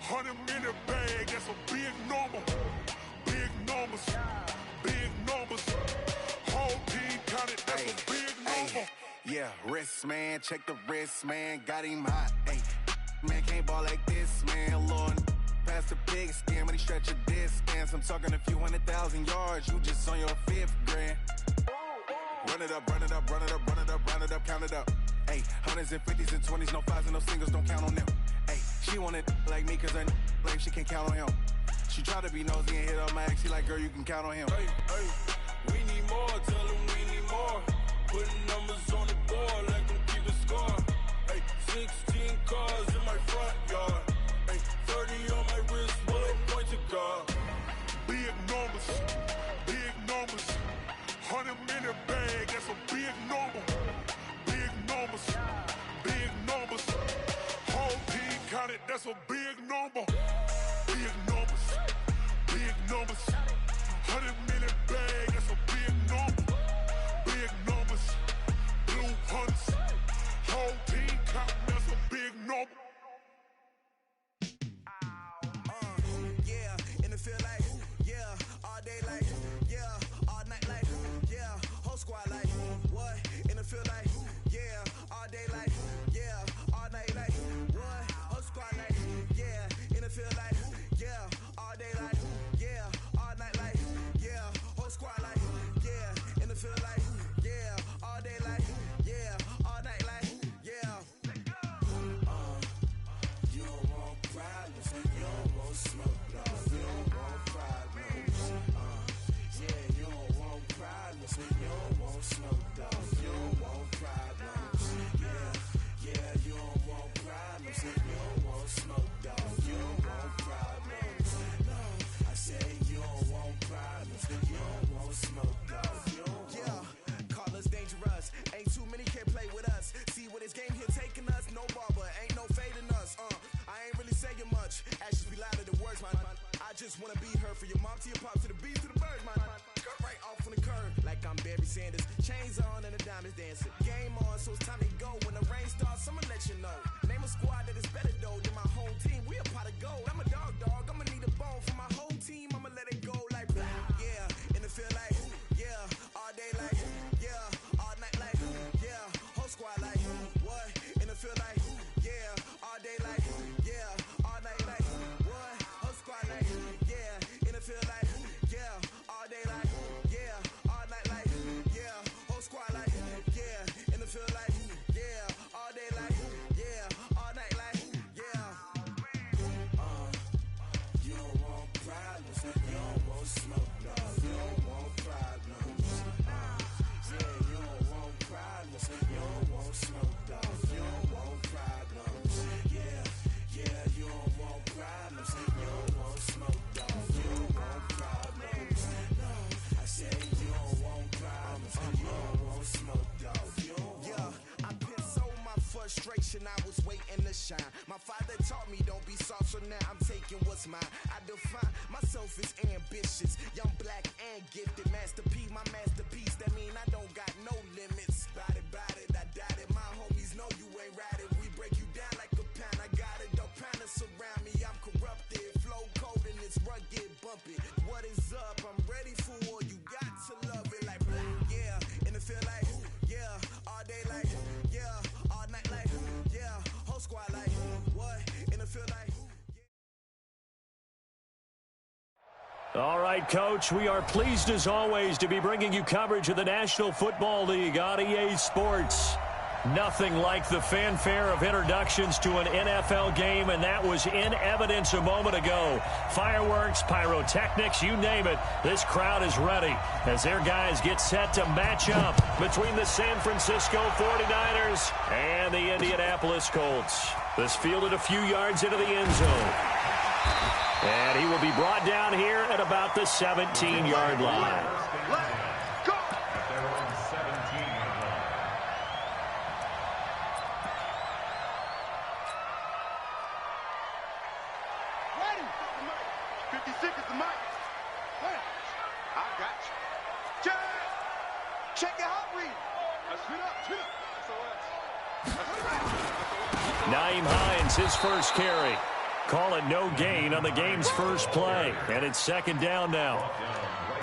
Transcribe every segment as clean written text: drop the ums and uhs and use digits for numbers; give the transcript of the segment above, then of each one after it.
100-minute bag, that's a big number. Big numbers, big numbers. Whole team counted, that's a big number. Yeah, wrist, man, check the wrist, man, got him hot. Ay, man, can't ball like this, man, Lord. Past the pig skin, when he stretch a distance. I'm talking a few 100,000 yards, you just on your 5th grand. Run it up, run it up, run it up, run it up, run it up, count it up. Ay, hundreds and 50s and 20s, no 5s and no singles, don't count on them. Ay, she want it like me, cause her lame, she can't count on him. She try to be nosy and hit up my ex, she like, girl, you can count on him. Hey, hey, we need more, tell them we need more. Putting numbers on the board, let them keep a score. Hey, 16 cars in my front yard. Hey, 30 on my wrist, bullet point to God. Big numbers, big numbers. 100-minute bag, that's a big number. Big numbers, big numbers. Whole team counted, that's a big number. Big numbers, big numbers. 100-minute bag, that's a big number. Big numbers, blue hunts. Whole team counting, that's a big number. Yeah, and it feel like, yeah, all day like, yeah, all night like, yeah, whole squad like, what? And it feel like, yeah, all day like, yeah, all night like, what? Whole squad like, yeah, and it feel like, yeah, all day like, yeah, all night like, yeah, whole squad like, yeah, and it feel like, yeah, all day like, yeah, all night like, yeah. You don't want problems, you don't want smoke, dog. You don't want problems. Yeah, you don't want problems, you don't want smoke, dog. You don't want problems. Yeah, you don't want problems, you don't want smoke, dog. You don't want problems. No, I say you don't want problems, you don't want smoke, dog. You don't want. Call us dangerous. Ain't too many can play with us. See what this game here taking us. No barber, ain't no fading us. I ain't really saying much. Actions be louder than words, man. I just wanna be heard for your mom to your pop to the bees to the birds, man. Cut right off on the curb like I'm Barry Sanders. Chains on and the diamonds dancing. Game on, so it's time to go. When the rain starts, I'ma let you know. Name a squad that is better though than my home team. We a pot of gold. I'm a dog. I'ma need a bone for my whole team. I'ma let it go like blah. Yeah, and it feel like, yeah, all day like, yeah, all night like, yeah, whole squad like, what? And it feel like, yeah, all day like, yeah, all night like, what? Whole squad like, yeah, and it feel like, yeah, all day like, yeah, all night like, yeah, whole squad like, yeah, and it feel like, yeah, all day like, yeah, all night like, yeah. You don't want problems, you don't want smoke, dog. You don't want problems. Yeah, you don't want problems, you don't want smoke, dog. You don't want problems. Yeah, you don't want problems, you don't want smoke, dog. You don't want problems. No, I said you don't want problems, you don't want smoke, dog. You don't want. Yeah, I been so my frustration, I was waiting to shine. My father taught me don't be soft, so now I'm taking what's mine. I define myself as ambitious, young, black, and gifted. Master P, my masterpiece. That mean I don't got no limits. Bout it, I doubt it. My homies know you ain't right it. We break you down like a pound. I got it, don't pound to surround me. I'm corrupted, flow cold and it's rugged, bumpy. What is up? I'm ready for war. You got to love it like blah. Yeah, and it feel like, yeah, all day like, yeah, all night like, yeah, whole squad like, what? And it feel like. All right, Coach, we are pleased as always to be bringing you coverage of the National Football League on EA Sports. Nothing like the fanfare of introductions to an NFL game, and that was in evidence a moment ago. Fireworks, pyrotechnics, you name it. This crowd is ready as their guys get set to match up between the San Francisco 49ers and the Indianapolis Colts. This fielded a few yards into the end zone. And he will be brought down here at about the 17-yard line. Let's go! Ready? 56 is the mic. I got you. Check your hot read. Spin up. Naeem Hines, his first carry. Call it no gain on the game's first play. And it's second down now.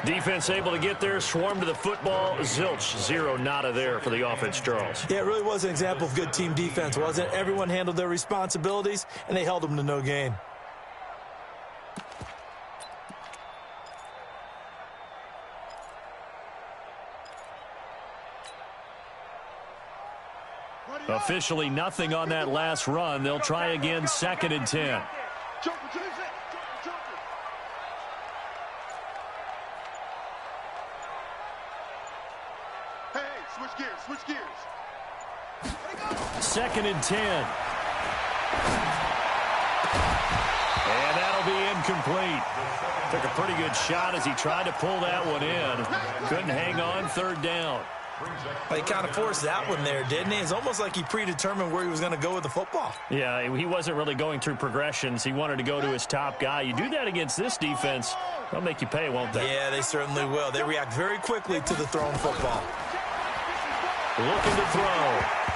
Defense able to get there, swarm to the football. Zilch, zero, nada there for the offense, Charles. Yeah, it really was an example of good team defense, wasn't it? Everyone handled their responsibilities, and they held them to no gain. Officially nothing on that last run. They'll try again, 2nd and 10. Switch gears. 2nd and 10. And that'll be incomplete. Took a pretty good shot as he tried to pull that one in. Couldn't hang on, 3rd down. Well, he kind of forced that one there, didn't he? It's almost like he predetermined where he was going to go with the football. Yeah, he wasn't really going through progressions. He wanted to go to his top guy. You do that against this defense, they'll make you pay, won't they? Yeah, they certainly will. They react very quickly to the thrown football. Looking to throw.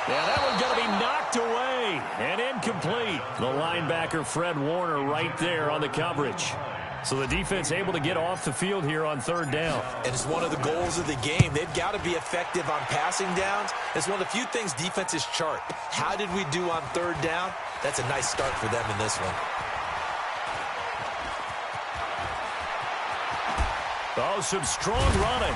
Yeah, that one's going to be knocked away and incomplete. The linebacker, Fred Warner, right there on the coverage. So the defense able to get off the field here on 3rd down. And it's one of the goals of the game. They've got to be effective on passing downs. It's one of the few things defenses chart. How did we do on 3rd down? That's a nice start for them in this one. Oh, some strong running.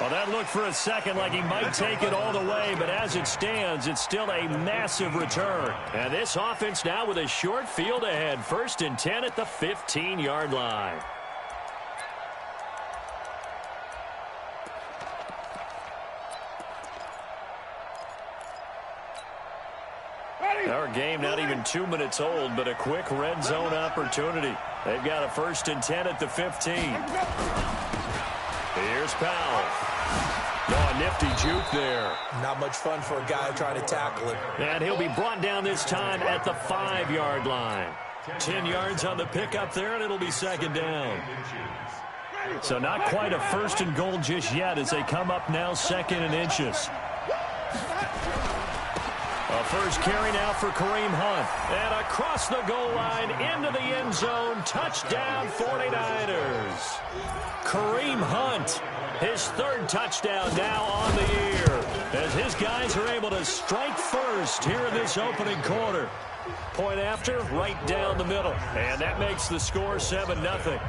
Well, that looked for a second like he might take it all the way, but as it stands, it's still a massive return. And this offense now with a short field ahead. 1st and 10 at the 15-yard line. Our game not even 2 minutes old, but a quick red zone opportunity. They've got a 1st and 10 at the 15. Here's Powell. Oh, a nifty juke there. Not much fun for a guy trying to tackle him. And he'll be brought down this time at the 5-yard line. 10 yards on the pickup there, and it'll be 2nd down. So not quite a 1st and goal just yet as they come up now 2nd and inches. A first carry now for Kareem Hunt. And across the goal line into the end zone. Touchdown 49ers. Kareem Hunt, his 3rd touchdown now on the year. As his guys are able to strike first here in this opening quarter. Point after, right down the middle. And that makes the score 7-0.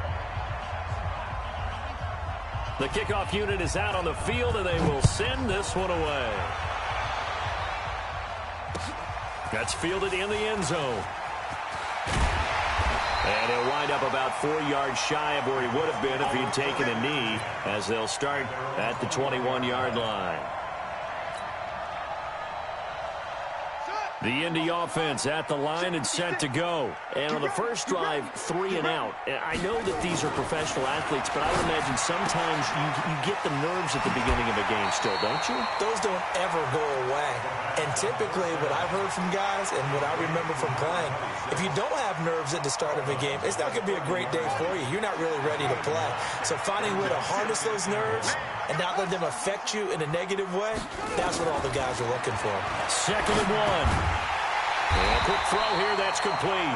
The kickoff unit is out on the field, and they will send this one away. That's fielded in the end zone. And he'll wind up about 4 yards shy of where he would have been if he'd taken a knee, as they'll start at the 21-yard line. The Indy offense at the line and set to go. And on the first drive, 3 and out. I know that these are professional athletes, but I would imagine sometimes you get the nerves at the beginning of a game still, don't you? Those don't ever go away. And typically what I've heard from guys and what I remember from playing, if you don't have nerves at the start of a game, it's not going to be a great day for you. You're not really ready to play. So finding a way to harness those nerves and not let them affect you in a negative way, that's what all the guys are looking for. 2nd and 1. And a quick throw here, that's complete.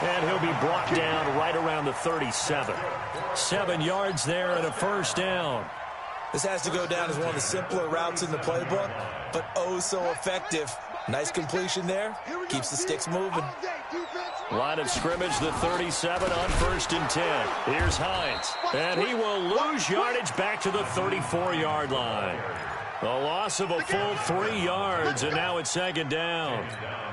And he'll be brought down right around the 37. 7 yards there and a 1st down. This has to go down as one of the simpler routes in the playbook, but oh so effective. Nice completion there. Keeps the sticks moving. Line of scrimmage, the 37 on 1st and 10. Here's Hines. And he will lose yardage back to the 34-yard line. A loss of a full 3 yards, and now it's 2nd down.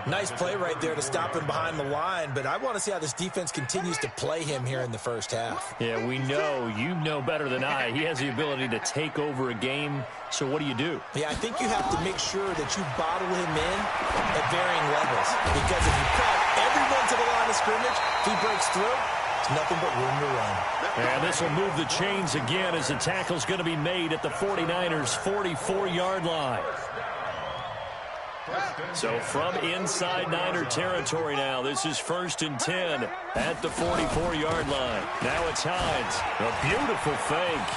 Nice play right there to stop him behind the line, but I want to see how this defense continues to play him here in the first half. Yeah, we know, you know better than I, he has the ability to take over a game, so what do you do? Yeah, I think you have to make sure that you bottle him in at varying levels, because if you crowd everyone to the line of scrimmage, if he breaks through, it's nothing but room to run. And this will move the chains again as the tackle's going to be made at the 49ers' 44-yard line. So from inside Niner territory now, this is 1st and 10 at the 44-yard line. Now it's Hines. A beautiful fake.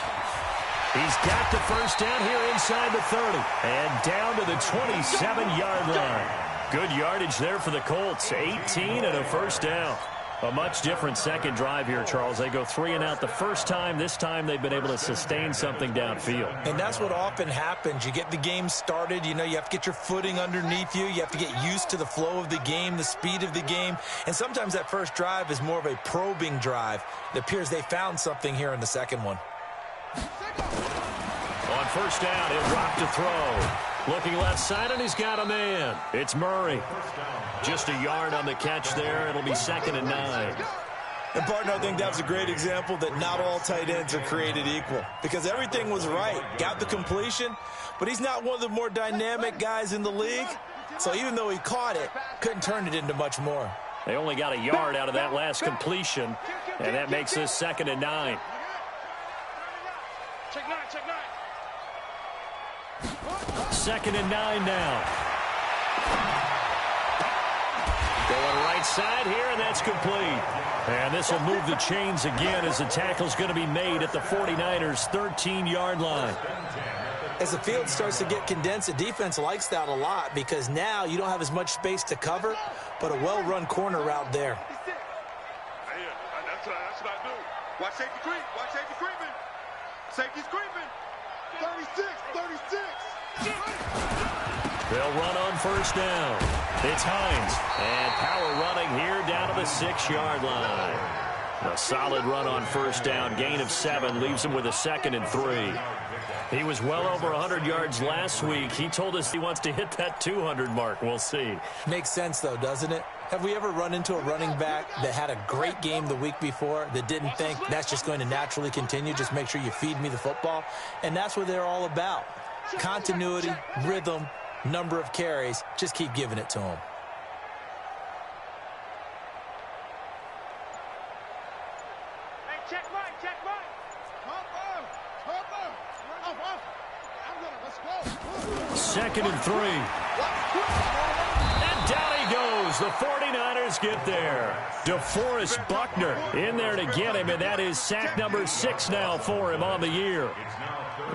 He's got the 1st down here inside the 30 and down to the 27-yard line. Good yardage there for the Colts. 18 and a first down. A much different second drive here, Charles. They go 3 and out the first time. This time they've been able to sustain something downfield. And that's what often happens. You get the game started. You know, you have to get your footing underneath you. You have to get used to the flow of the game, the speed of the game. And sometimes that first drive is more of a probing drive. It appears they found something here in the second one. On first down, he'll drop to throw. Looking left side, and he's got a man. It's Murray. Just a yard on the catch there. It'll be 2nd and 9. And, partner, I think that was a great example that not all tight ends are created equal, because everything was right. Got the completion, but he's not one of the more dynamic guys in the league. So even though he caught it, couldn't turn it into much more. They only got a yard out of that last completion, and that makes this 2nd and 9. Check 9, check 9. 2nd and 9 now. Going right side here, and that's complete. And this will move the chains again as the tackle's going to be made at the 49ers' 13-yard line. As the field starts to get condensed, the defense likes that a lot because now you don't have as much space to cover, but a well-run corner route there. That's what I do. Watch safety creep. Watch safety creeping. Safety's creeping. 36, 36. They'll run on first down. It's Hines. And power running here down to the 6-yard line. A solid run on first down. Gain of 7 leaves him with a 2nd and 3. He was well over 100 yards last week. He told us he wants to hit that 200 mark. We'll see. Makes sense, though, doesn't it? Have we ever run into a running back that had a great game the week before that didn't think that's just going to naturally continue? Just make sure you feed me the football. And that's what they're all about. Continuity, rhythm, number of carries. Just keep giving it to them. Hey, check right, check right. Let's go. 2nd and 3. And down he goes. The 49ers get there. DeForest Buckner in there to get him, and that is sack number 6 now for him on the year.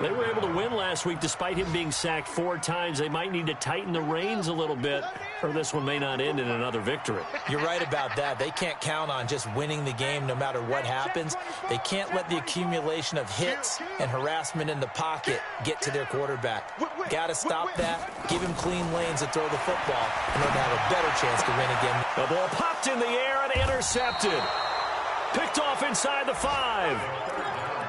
They were able to win last week despite him being sacked 4 times. They might need to tighten the reins a little bit, or this one may not end in another victory. You're right about that. They can't count on just winning the game no matter what happens. They can't let the accumulation of hits and harassment in the pocket get to their quarterback. Got to stop that, give him clean lanes to throw the football, and they'll have a better chance to win again. The ball popped in the air and intercepted. Picked off inside the 5.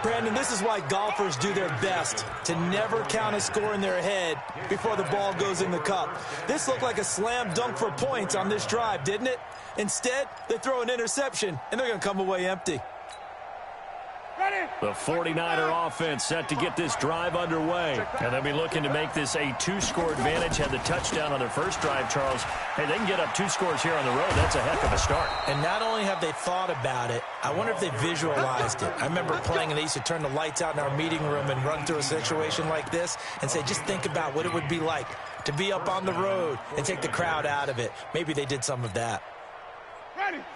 Brandon, this is why golfers do their best to never count a score in their head before the ball goes in the cup. This looked like a slam dunk for points on this drive, didn't it? Instead, they throw an interception, and they're going to come away empty. The 49er offense set to get this drive underway. And they'll be looking to make this a 2-score advantage. Had the touchdown on their first drive, Charles. Hey, they can get up 2 scores here on the road. That's a heck of a start. And not only have they thought about it, I wonder if they visualized it. I remember playing, and they used to turn the lights out in our meeting room and run through a situation like this and say, just think about what it would be like to be up on the road and take the crowd out of it. Maybe they did some of that.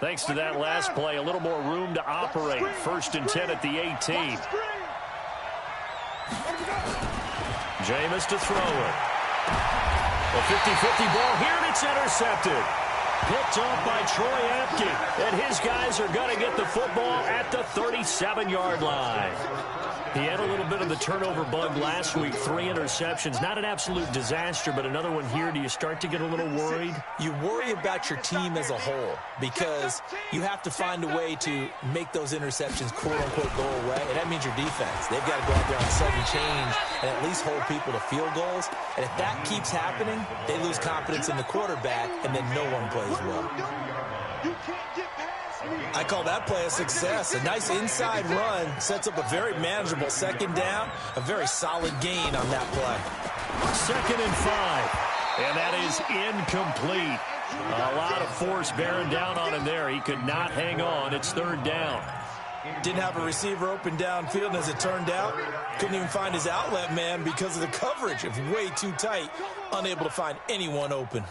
Thanks to that last play, a little more room to operate. 1st and 10 at the 18. Jameis to throw it. A 50-50 ball here, and it's intercepted. Picked off by Troy Apke. And his guys are going to get the football at the 37-yard line. He had a little bit of the turnover bug last week, 3 interceptions. Not an absolute disaster, but another one here. Do you start to get a little worried? You worry about your team as a whole because you have to find a way to make those interceptions, quote-unquote, go away. And that means your defense. They've got to go out there on sudden change and at least hold people to field goals. And if that keeps happening, they lose confidence in the quarterback, and then no one plays well. I call that play a success. A nice inside run sets up a very manageable 2nd down. A very solid gain on that play. 2nd and 5. And that is incomplete. A lot of force bearing down on him there. He could not hang on. It's 3rd down. Didn't have a receiver open downfield, and as it turned out, couldn't even find his outlet man because of the coverage. It was way too tight. Unable to find anyone open.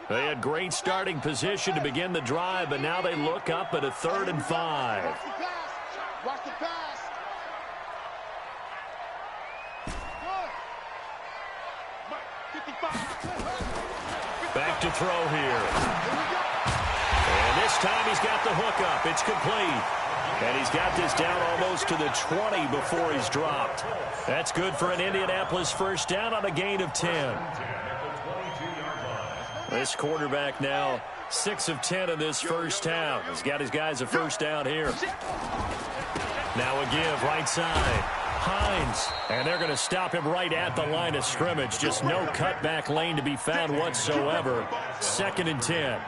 They had great starting position to begin the drive, but now they look up at a 3rd and 5. Watch the pass. Good. 55. Back to throw here. And this time he's got the hook up. It's complete. And he's got this down almost to the 20 before he's dropped. That's good for an Indianapolis first down on a gain of 10. This quarterback now 6 of 10 in this first half. He's got his guys a first down here. Now a give right side. Hines. And they're going to stop him right at the line of scrimmage. Just no cutback lane to be found whatsoever. 2nd and 10.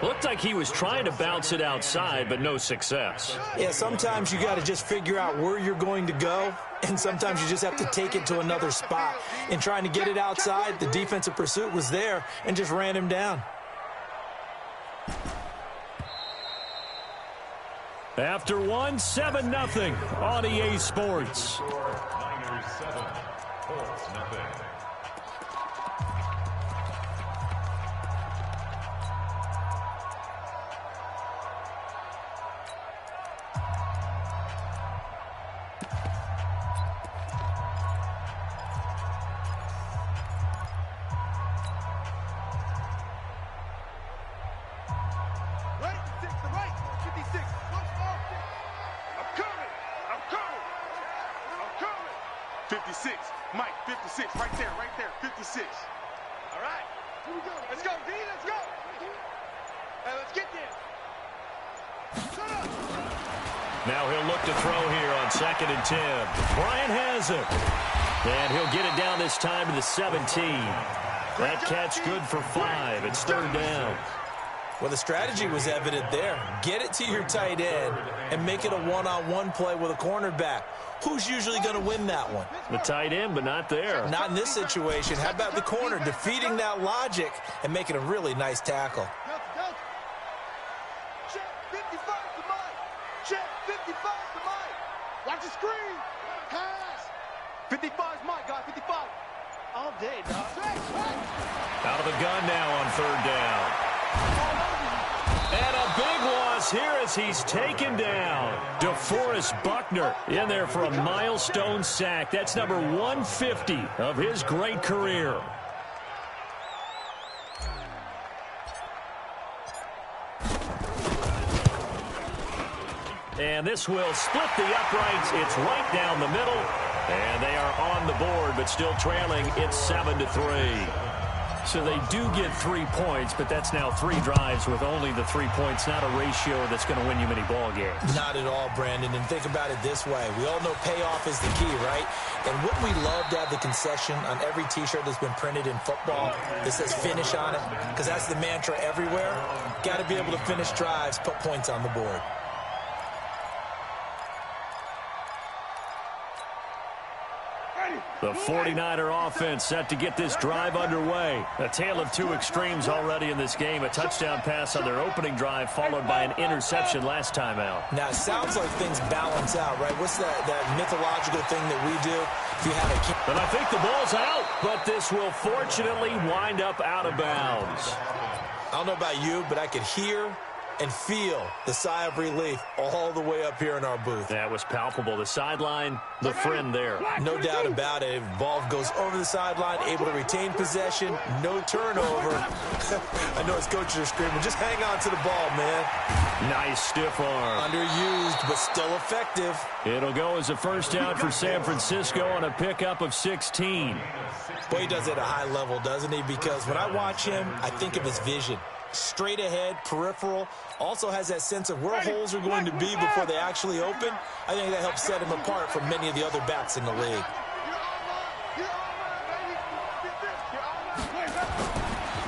Looked like he was trying to bounce it outside, but no success. Yeah, sometimes you got to just figure out where you're going to go, and sometimes you just have to take it to another spot. In trying to get it outside, the defensive pursuit was there and just ran him down. After 7-0 on EA Sports. Niners 7, Colts nothing. Now he'll look to throw here on 2nd and 10. Bryant has it. And he'll get it down this time to the 17. That catch good for 5. It's 3rd down. Well, the strategy was evident there. Get it to your tight end and make it a one-on-one play with a cornerback. Who's usually going to win that one? The tight end, but not there. Not in this situation. How about the corner defeating that logic and making a really nice tackle? Check 55 to Mike. Check 55 to Mike. Watch the screen. Pass. 55's Mike, guys. 55. All day, dog. Out of the gun now on 3rd down. And a big loss here as he's taken down. DeForest Buckner in there for a milestone sack. That's number 150 of his great career. And this will split the uprights. It's right down the middle. And they are on the board, but still trailing. It's 7-3. So they do get 3 points, but that's now 3 drives with only the 3 points, not a ratio that's going to win you many ball games. Not at all, Brandon. And think about it this way. We all know payoff is the key, right? And wouldn't we love to have the concession on every T-shirt that's been printed in football that says finish on it? Because that's the mantra everywhere. Got to be able to finish drives, put points on the board. The 49er offense set to get this drive underway. A tale of 2 extremes already in this game. A touchdown pass on their opening drive followed by an interception last time out. Now, it sounds like things balance out, right? What's that mythological thing that we do? If you had a... And I think the ball's out, but this will fortunately wind up out of bounds. I don't know about you, but I could hear and feel the sigh of relief all the way up here in our booth. That was palpable. The sideline, the friend there. No doubt about it. Ball goes over the sideline, able to retain possession, no turnover. I know his coaches are screaming, just hang on to the ball, man. Nice stiff arm. Underused, but still effective. It'll go as a first down for San Francisco on a pickup of 16. Boy, he does it at a high level, doesn't he? Because when I watch him, I think of his vision. Straight ahead, peripheral, also has that sense of where holes are going to be before they actually open. I think that helps set him apart from many of the other backs in the league.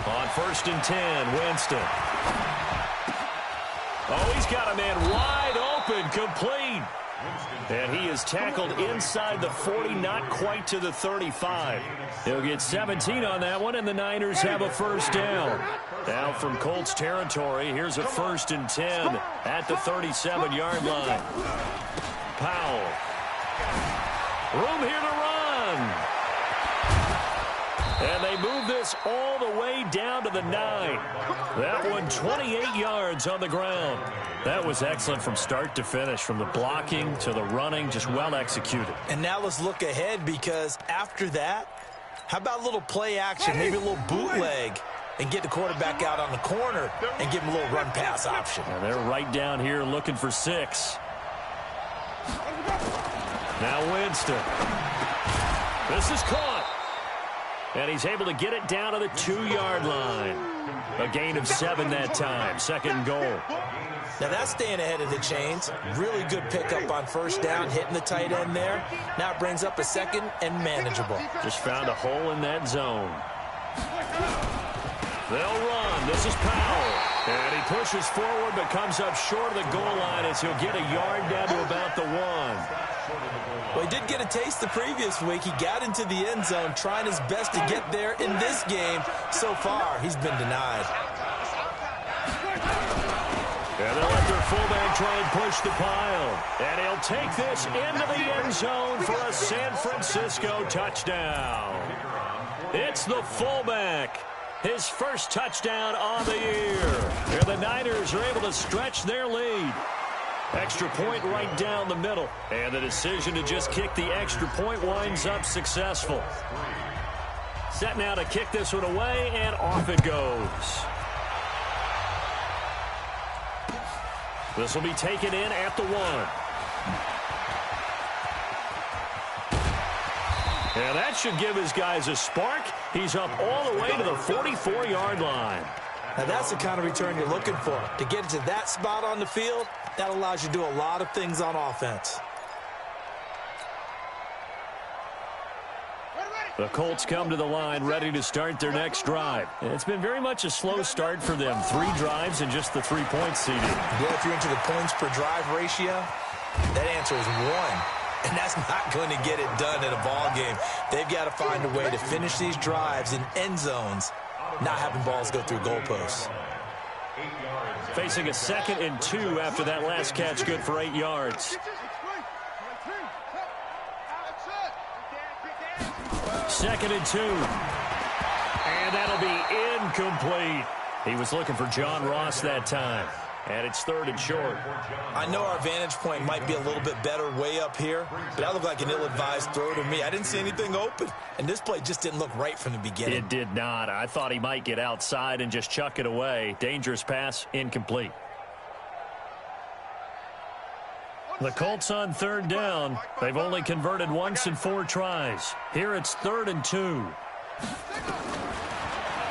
On 1st and 10, Winston. Oh, he's got a man wide open, complete. And he is tackled inside the 40, not quite to the 35. He'll get 17 on that one, and the Niners have a first down. Now from Colts territory, here's a 1st and 10 at the 37-yard line. Powell. Room here to run. And they move this all the way down to the 9. That one 28 yards on the ground. That was excellent from start to finish, from the blocking to the running, just well executed. And now let's look ahead, because after that, how about a little play action, maybe a little bootleg? and get the quarterback out on the corner and give him a little run-pass option. And they're right down here looking for 6. Now Winston. This is caught. And he's able to get it down to the 2-yard line. A gain of 7 that time. 2nd goal. Now that's staying ahead of the chains. Really good pickup on 1st down, hitting the tight end there. Now it brings up a 2nd and manageable. Just found a hole in that zone. They'll run. This is Powell. And he pushes forward but comes up short of the goal line as he'll get a yard down to about the 1. Well, he did get a taste the previous week. He got into the end zone trying his best to get there in this game. So far, he's been denied. And they'll let their fullback try and push the pile. And he'll take this into the end zone for a San Francisco touchdown. It's the fullback. His first touchdown on the year. And the Niners are able to stretch their lead. Extra point right down the middle. And the decision to just kick the extra point winds up successful. Set now to kick this one away, and off it goes. This will be taken in at the 1. And that should give his guys a spark. He's up all the way to the 44-yard line. Now that's the kind of return you're looking for. To get to that spot on the field, that allows you to do a lot of things on offense. The Colts come to the line ready to start their next drive. It's been very much a slow start for them. 3 drives and just the 3-point seeding. Yeah, if you're into the points per drive ratio, that answer is 1. And that's not going to get it done in a ball game. They've got to find a way to finish these drives in end zones, not having balls go through goalposts. Facing a 2nd and 2 after that last catch, good for 8 yards. 2nd and 2. And that'll be incomplete. He was looking for John Ross that time. And it's 3rd and short. I know our vantage point might be a little bit better way up here, but that looked like an ill-advised throw to me. I didn't see anything open, and this play just didn't look right from the beginning. It did not. I thought he might get outside and just chuck it away. Dangerous pass, incomplete. The Colts on 3rd down. They've only converted once in 4 tries. Here it's 3rd and 2.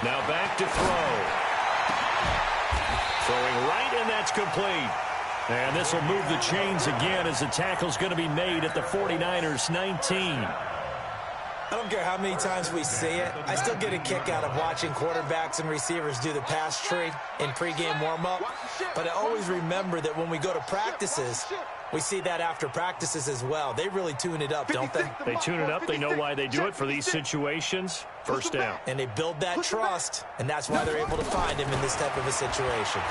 Now back to throw. Throwing right, and that's complete. And this will move the chains again as the tackle's going to be made at the 49ers 19. I don't care how many times we see it. I still get a kick out of watching quarterbacks and receivers do the pass tree in pregame warm-up. But I always remember that when we go to practices, we see that after practices as well. They really tune it up, don't they? They tune it up. They know why they do it for these situations. 1st down. And they build that trust, and that's why they're able to find him in this type of a situation.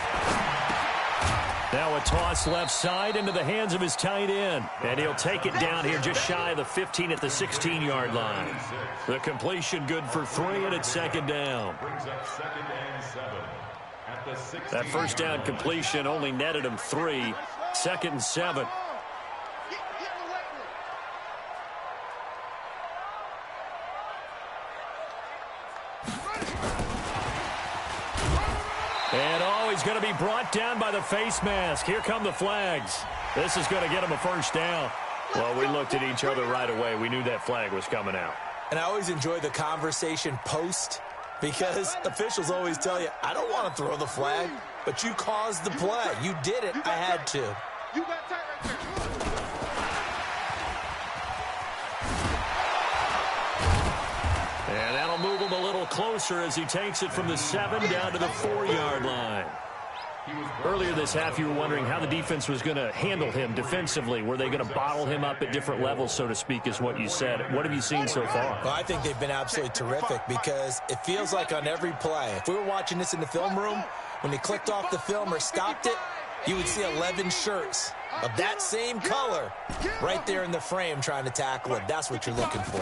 Now a toss left side into the hands of his tight end. And he'll take it down here just shy of the 15 at the 16-yard line. The completion good for 3, and it's 2nd down. That 1st down completion only netted him 3. 2nd and 7. And he's going to be brought down by the face mask. Here come the flags. This is going to get him a 1st down. Well, we looked at each other right away. We knew that flag was coming out. And I always enjoy the conversation post, because officials always tell you, I don't want to throw the flag, but you caused the play. You did it. I had to. You got tight right there. And that'll move him a little closer as he takes it from the 7 down to the 4-yard line. Earlier this half, you were wondering how the defense was going to handle him defensively. Were they going to bottle him up at different levels, so to speak, is what you said. What have you seen so far? Well, I think they've been absolutely terrific, because it feels like on every play, if we were watching this in the film room, when they clicked off the film or stopped it, you would see 11 shirts of that same color right there in the frame trying to tackle it. That's what you're looking for.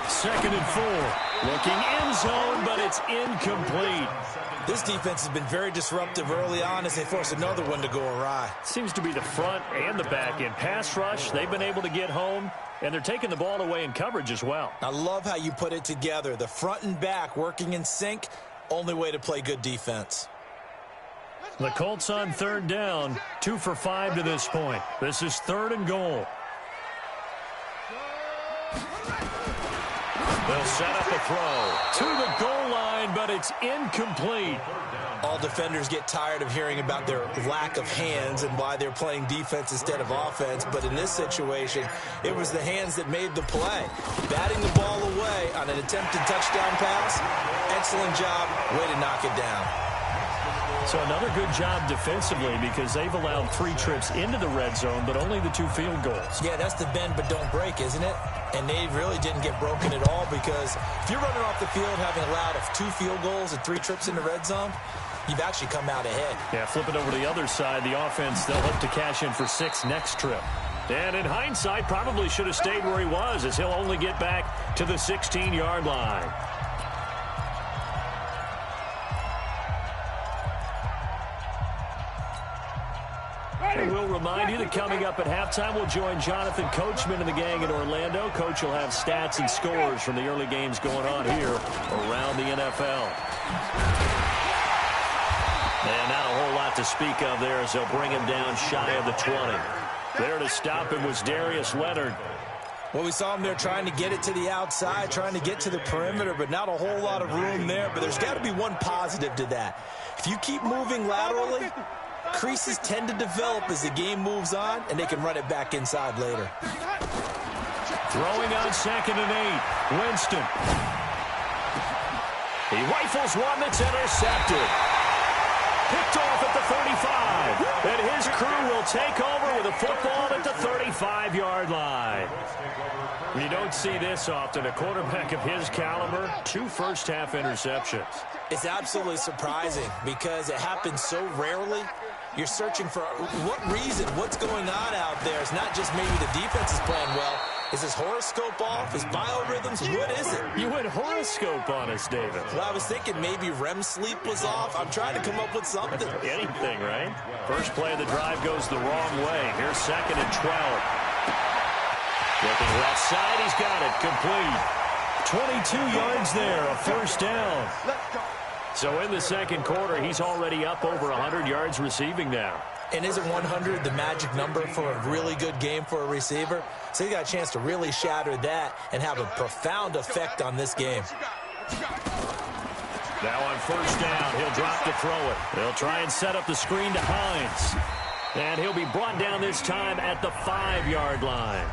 2nd and 4. Looking end zone, but it's incomplete. This defense has been very disruptive early on as they force another one to go awry. Seems to be the front and the back end. Pass rush, they've been able to get home, and they're taking the ball away in coverage as well. I love how you put it together. The front and back working in sync. Only way to play good defense. The Colts on third down, 2 for 5 to this point. This is 3rd and goal. They'll set up a throw to the goal line, but it's incomplete. All defenders get tired of hearing about their lack of hands and why they're playing defense instead of offense. But in this situation, it was the hands that made the play. Batting the ball away on an attempted touchdown pass. Excellent job. Way to knock it down. So another good job defensively because they've allowed 3 trips into the red zone, but only the 2 field goals. Yeah, that's the bend but don't break, isn't it? And they really didn't get broken at all because if you're running off the field having allowed 2 field goals and 3 trips in the red zone, you've actually come out ahead. Yeah, flip it over to the other side. The offense, they'll hope to cash in for 6 next trip. And in hindsight, probably should have stayed where he was as he'll only get back to the 16-yard line. And we'll remind you that coming up at halftime, we'll join Jonathan Coachman and the gang in Orlando. Coach will have stats and scores from the early games going on here around the NFL. And not a whole lot to speak of there as they'll bring him down shy of the 20. There to stop him was Darius Leonard. Well, we saw him there trying to get it to the outside, trying to get to the perimeter, but not a whole lot of room there. But there's got to be one positive to that. If you keep moving laterally, creases tend to develop as the game moves on, and they can run it back inside later. Throwing on 2nd and 8, Winston. He rifles one that's intercepted. Picked off at the 35. And his crew will take over with a football at the 35-yard line. You don't see this often. A quarterback of his caliber, 2 first-half interceptions. It's absolutely surprising because it happens so rarely. You're searching for what reason, what's going on out there. It's not just maybe the defense is playing well. Is his horoscope off? His biorhythms? What is it? You went horoscope on us, David. Well, I was thinking maybe REM sleep was off. I'm trying to come up with something. Anything, right? First play of the drive goes the wrong way. Here's 2nd and 12. Looking left side, he's got it. Complete. 22 yards there, a first down. So in the second quarter, he's already up over 100 yards receiving now. And isn't 100 the magic number for a really good game for a receiver? So he got a chance to really shatter that and have a profound effect on this game. Now on first down, he'll drop to throw it. They'll try and set up the screen to Hines. And he'll be brought down this time at the 5-yard line.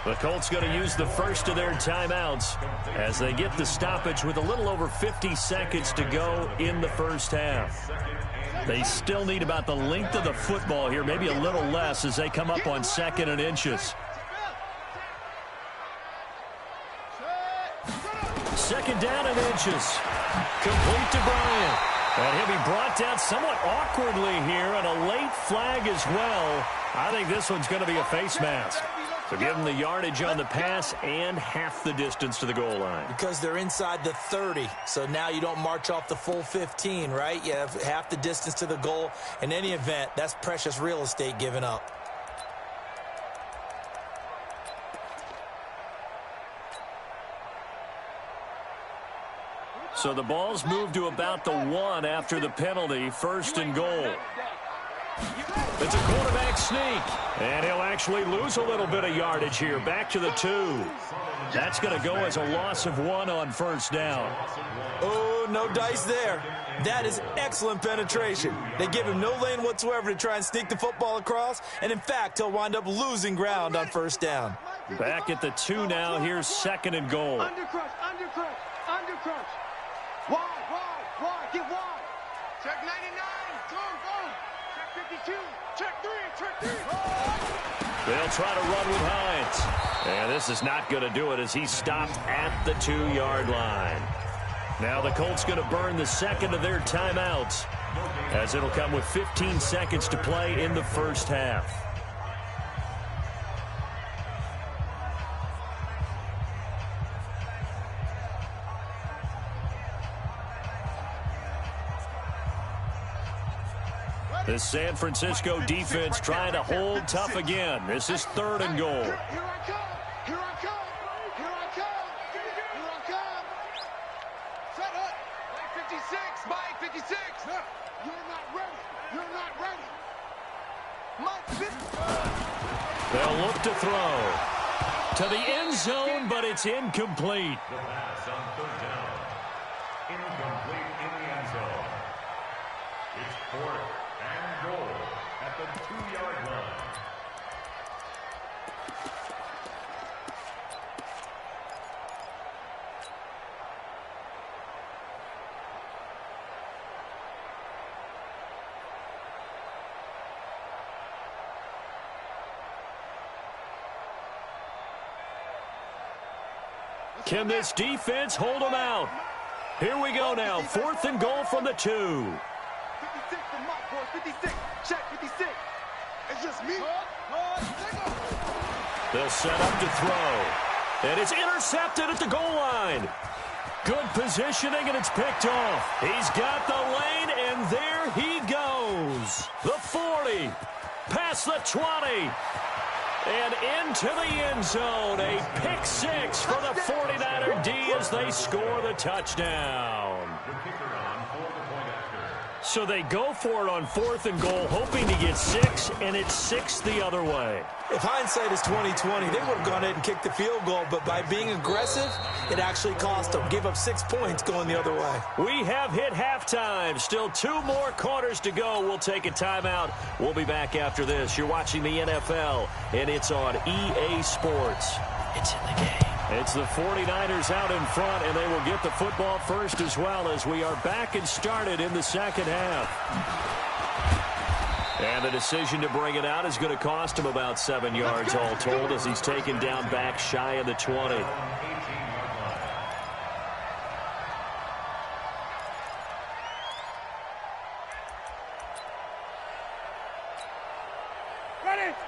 The Colts going to use the first of their timeouts as they get the stoppage with a little over 50 seconds to go in the first half. They still need about the length of the football here, maybe a little less as they come up on 2nd and inches. 2nd down and inches. Complete to Bryant. And he'll be brought down somewhat awkwardly here, and a late flag as well. I think this one's going to be a face mask. So give them the yardage on the pass and half the distance to the goal line. Because they're inside the 30, so now you don't march off the full 15, right? You have half the distance to the goal. In any event, that's precious real estate given up. So the ball's moved to about the 1 after the penalty, 1st and goal. It's a quarterback sneak, and he'll actually lose a little bit of yardage here, back to the 2. That's going to go as a loss of 1 on first down. Oh, no dice there. That is excellent penetration. They give him no lane whatsoever to try and sneak the football across, and in fact, he'll wind up losing ground on first down. Back at the 2 now. Here's 2nd and goal. Undercrush, undercrush, undercrush. Wide, get wide. Check 99, go. Check 52, check 3. They'll try to run with Hines. And this is not going to do it as he's stopped at the 2-yard line. Now the Colts going to burn the second of their timeouts as it'll come with 15 seconds to play in the first half. The San Francisco defense trying to hold tough again. This is 3rd and goal. Here I come. Set up. 56. They'll look to throw to the end zone, but it's incomplete. The pass on third down. Incomplete in the end zone. It's 4th and goal at the 2-yard line. Can this defense hold them out? Here we go now. 4th and goal from the 2. 56 to Mike, boys. 56. Check 56. It's just me. They'll set up to throw. And it's intercepted at the goal line. Good positioning, and it's picked off. He's got the lane, and there he goes. The 40. Past the 20. And into the end zone, a pick 6 for the 49er D as they score the touchdown. The kicker on for the point after. So they go for it on 4th and goal, hoping to get 6, and it's 6 the other way. If hindsight is 20/20, they would have gone ahead and kicked the field goal, but by being aggressive, it actually cost them. Give up 6 points going the other way. We have hit halftime. Still 2 more quarters to go. We'll take a timeout. We'll be back after this. You're watching the NFL, and it's on EA Sports. It's in the game. It's the 49ers out in front, and they will get the football first as well as we are back and started in the second half. And the decision to bring it out is going to cost him about 7 yards all told as he's taken down back shy of the 20.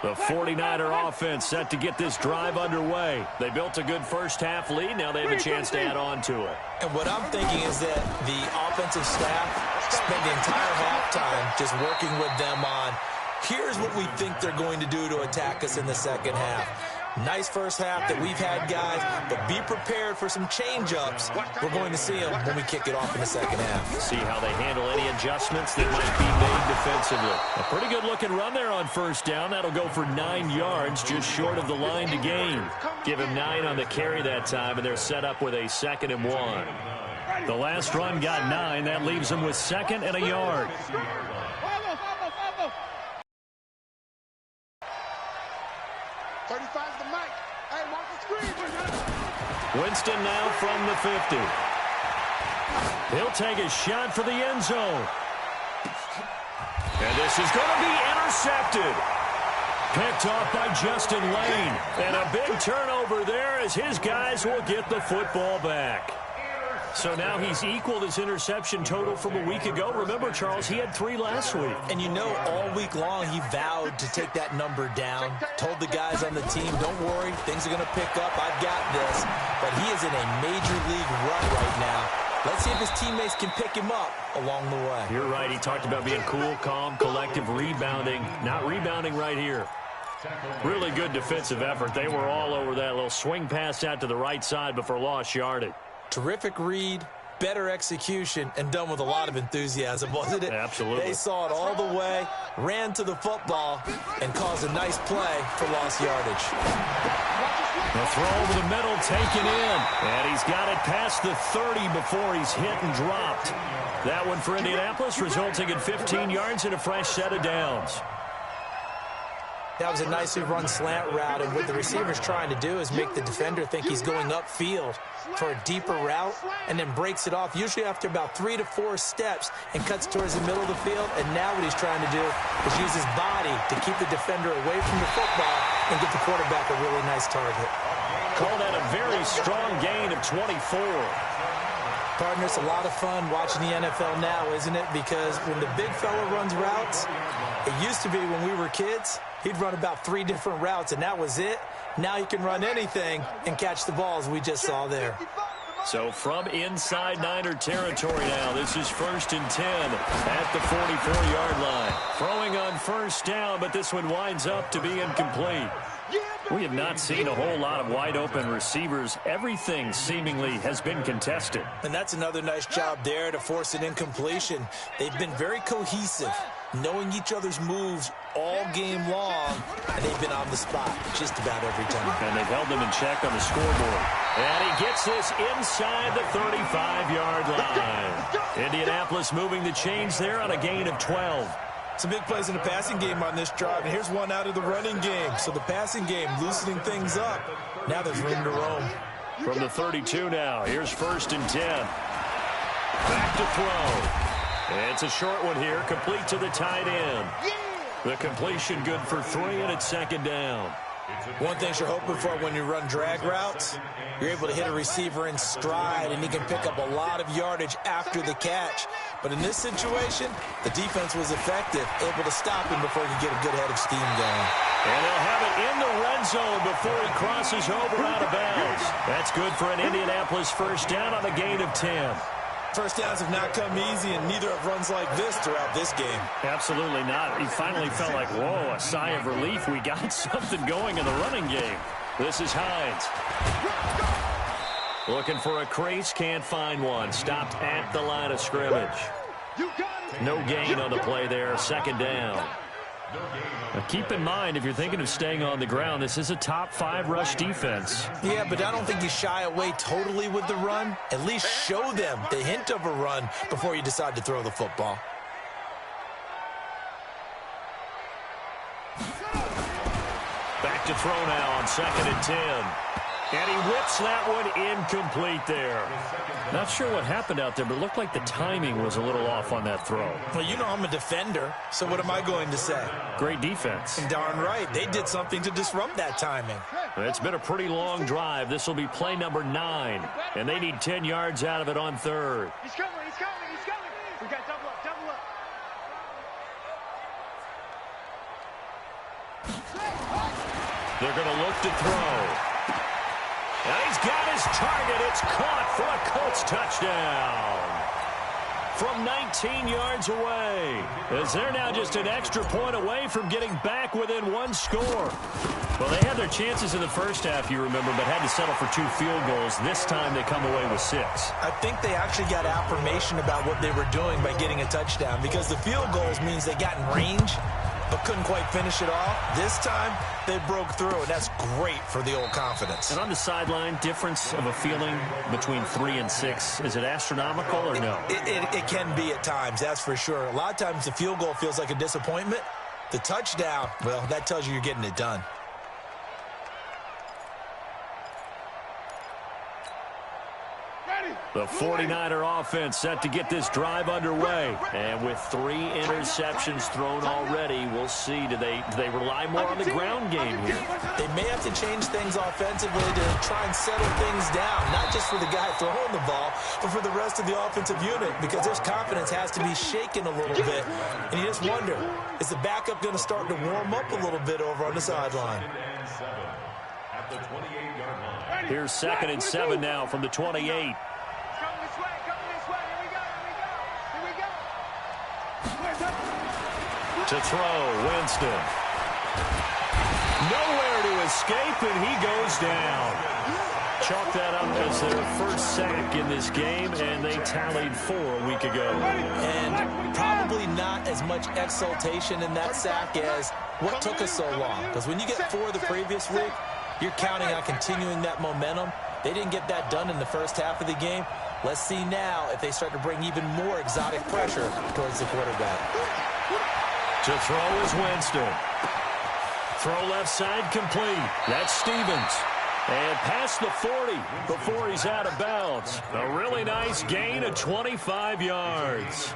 The 49er offense set to get this drive underway. They built a good first half lead. Now they have a chance to add on to it. And what I'm thinking is that the offensive staff spent the entire halftime just working with them on, here's what we think they're going to do to attack us in the second half. Nice first half that we've had, guys, but be prepared for some change-ups. We're going to see them when we kick it off in the second half. See how they handle any adjustments that might be made defensively. A pretty good-looking run there on first down. That'll go for 9 yards, just short of the line to gain. Give him 9 on the carry that time, and they're set up with a 2nd and 1. The last run got 9. That leaves them with 2nd and a yard. 35's the mic. Hey, mark the screen. Winston now from the 50. He'll take a shot for the end zone. And this is going to be intercepted. Picked off by Justin Lane. And a big turnover there as his guys will get the football back. So now he's equaled his interception total from a week ago. Remember, Charles, he had 3 last week. And you know, all week long he vowed to take that number down. Told the guys on the team, don't worry, things are going to pick up. I've got this. But he is in a major league run right now. Let's see if his teammates can pick him up along the way. You're right. He talked about being cool, calm, collective, rebounding. Not rebounding right here. Really good defensive effort. They were all over that little swing pass out to the right side before lost yardage. Terrific read, better execution, and done with a lot of enthusiasm, wasn't it? Absolutely. They saw it all the way, ran to the football, and caused a nice play for lost yardage. The throw over the middle taken in, and he's got it past the 30 before he's hit and dropped. That one for Indianapolis, resulting in 15 yards and a fresh set of downs. That was a nicely run slant route, and what the receiver's trying to do is make the defender think he's going upfield for a deeper route, and then breaks it off, usually after about 3 to 4 steps, and cuts towards the middle of the field. And now what he's trying to do is use his body to keep the defender away from the football and get the quarterback a really nice target. Call that a very strong gain of 24. Partner, it's a lot of fun watching the NFL now, isn't it? Because when the big fella runs routes, it used to be when we were kids, he'd run about 3 different routes, and that was it. Now you can run anything and catch the balls we just saw there. So from inside Niner territory now, this is 1st and 10 at the 44-yard line. Throwing on first down, but this one winds up to be incomplete. We have not seen a whole lot of wide-open receivers. Everything seemingly has been contested. And that's another nice job there to force an incompletion. They've been very cohesive, knowing each other's moves all game long, and they've been on the spot just about every time. And they've held them in check on the scoreboard. And he gets this inside the 35-yard line. Indianapolis moving the chains there on a gain of 12. Some big plays in the passing game on this drive, and here's one out of the running game. So the passing game loosening things up. Now there's room to roam. From the 32 now, here's 1st and 10. Back to throw. It's a short one here, complete to the tight end. The completion good for 3, and it's 2nd down. One thing you're hoping for when you run drag routes, you're able to hit a receiver in stride, and he can pick up a lot of yardage after the catch. But in this situation, the defense was effective, able to stop him before he could get a good head of steam going. And they'll have it in the red zone before he crosses over out of bounds. That's good for an Indianapolis 1st down on a gain of 10. First downs have not come easy, and neither have runs like this throughout this game. Absolutely not. He finally felt like, whoa, a sigh of relief. We got something going in the running game. This is Hines. Looking for a crease, can't find one. Stopped at the line of scrimmage. No gain on the play there, 2nd down. Now keep in mind, if you're thinking of staying on the ground, this is a top 5 rush defense. Yeah, but I don't think you shy away totally with the run. At least show them the hint of a run before you decide to throw the football. Back to throw now on 2nd and 10. And he whips that one incomplete there. Not sure what happened out there, but it looked like the timing was a little off on that throw. Well, you know I'm a defender, so what am I going to say? Great defense. Darn right. They did something to disrupt that timing. It's been a pretty long drive. This will be play number 9, and they need 10 yards out of it on 3rd. He's coming, he's coming, he's coming. We got double up, double up. They're going to look to throw. And he's got his target. It's caught for a Colts touchdown. From 19 yards away. As they're now just an extra point away from getting back within 1 score. Well, they had their chances in the first half, you remember, but had to settle for 2 field goals. This time they come away with 6. I think they actually got affirmation about what they were doing by getting a touchdown, because the field goals means they got in range but couldn't quite finish it off. This time, they broke through, and that's great for the old confidence. And on the sideline, difference of a feeling between 3 and 6, is it astronomical or no? It can be at times, that's for sure. A lot of times the field goal feels like a disappointment. The touchdown, well, that tells you you're getting it done. The 49er offense set to get this drive underway. And with 3 interceptions thrown already, we'll see. Do they rely more on the ground game here? They may have to change things offensively to try and settle things down, not just for the guy throwing the ball, but for the rest of the offensive unit, because their confidence has to be shaken a little bit. And you just wonder, is the backup going to start to warm up a little bit over on the sideline? Here's 2nd and 7 now from the 28. To throw, Winston. Nowhere to escape, and he goes down. Chalk that up as their first sack in this game, and they tallied 4 a week ago. And probably not as much exultation in that sack as what took us so long. Because when you get 4 the previous week, you're counting on continuing that momentum. They didn't get that done in the first half of the game. Let's see now if they start to bring even more exotic pressure towards the quarterback. To throw is Winston. Throw left side complete. That's Stevens. And past the 40 before he's out of bounds. A really nice gain of 25 yards.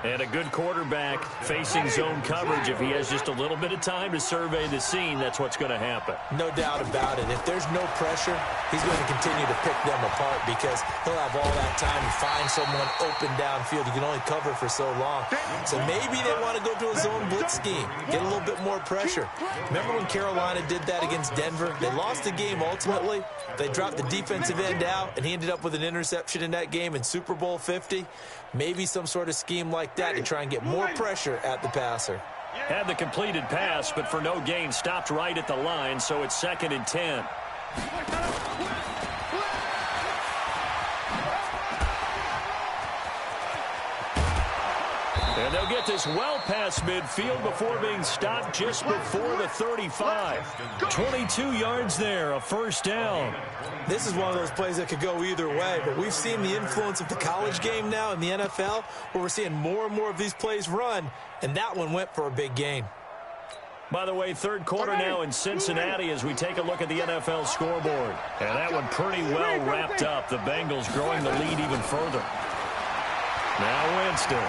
And a good quarterback facing zone coverage. If he has just a little bit of time to survey the scene, that's what's going to happen. No doubt about it. If there's no pressure, he's going to continue to pick them apart because he'll have all that time to find someone open downfield. You can only cover for so long. So maybe they want to go to a zone blitz scheme, get a little bit more pressure. Remember when Carolina did that against Denver? They lost the game ultimately. They dropped the defensive end out, and he ended up with an interception in that game in Super Bowl 50. Maybe some sort of scheme like that to try and get more pressure at the passer. Had the completed pass, but for no gain, stopped right at the line, so it's 2nd and 10. And they'll get this well past midfield before being stopped just before the 35. 22 yards there, a first down. This is one of those plays that could go either way, but we've seen the influence of the college game now in the NFL, where we're seeing more and more of these plays run, and that one went for a big gain. By the way, third quarter now in Cincinnati as we take a look at the NFL scoreboard. And that one pretty well wrapped up. The Bengals growing the lead even further. Now Winston.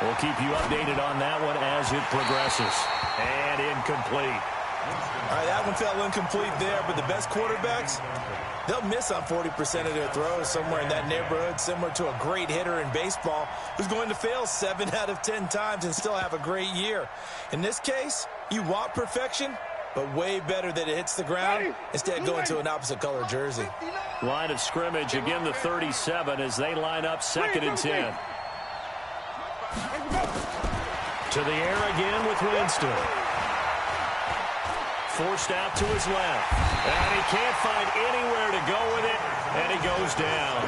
We'll keep you updated on that one as it progresses. And incomplete. All right, that one fell incomplete there, but the best quarterbacks, they'll miss on 40% of their throws, somewhere in that neighborhood, similar to a great hitter in baseball who's going to fail 7 out of 10 times and still have a great year. In this case, you want perfection, but way better that it hits the ground instead going to an opposite color jersey. Line of scrimmage, again the 37 as they line up 2nd and 10. To the air again with Winston. Forced out to his left. And he can't find anywhere to go with it. And he goes down.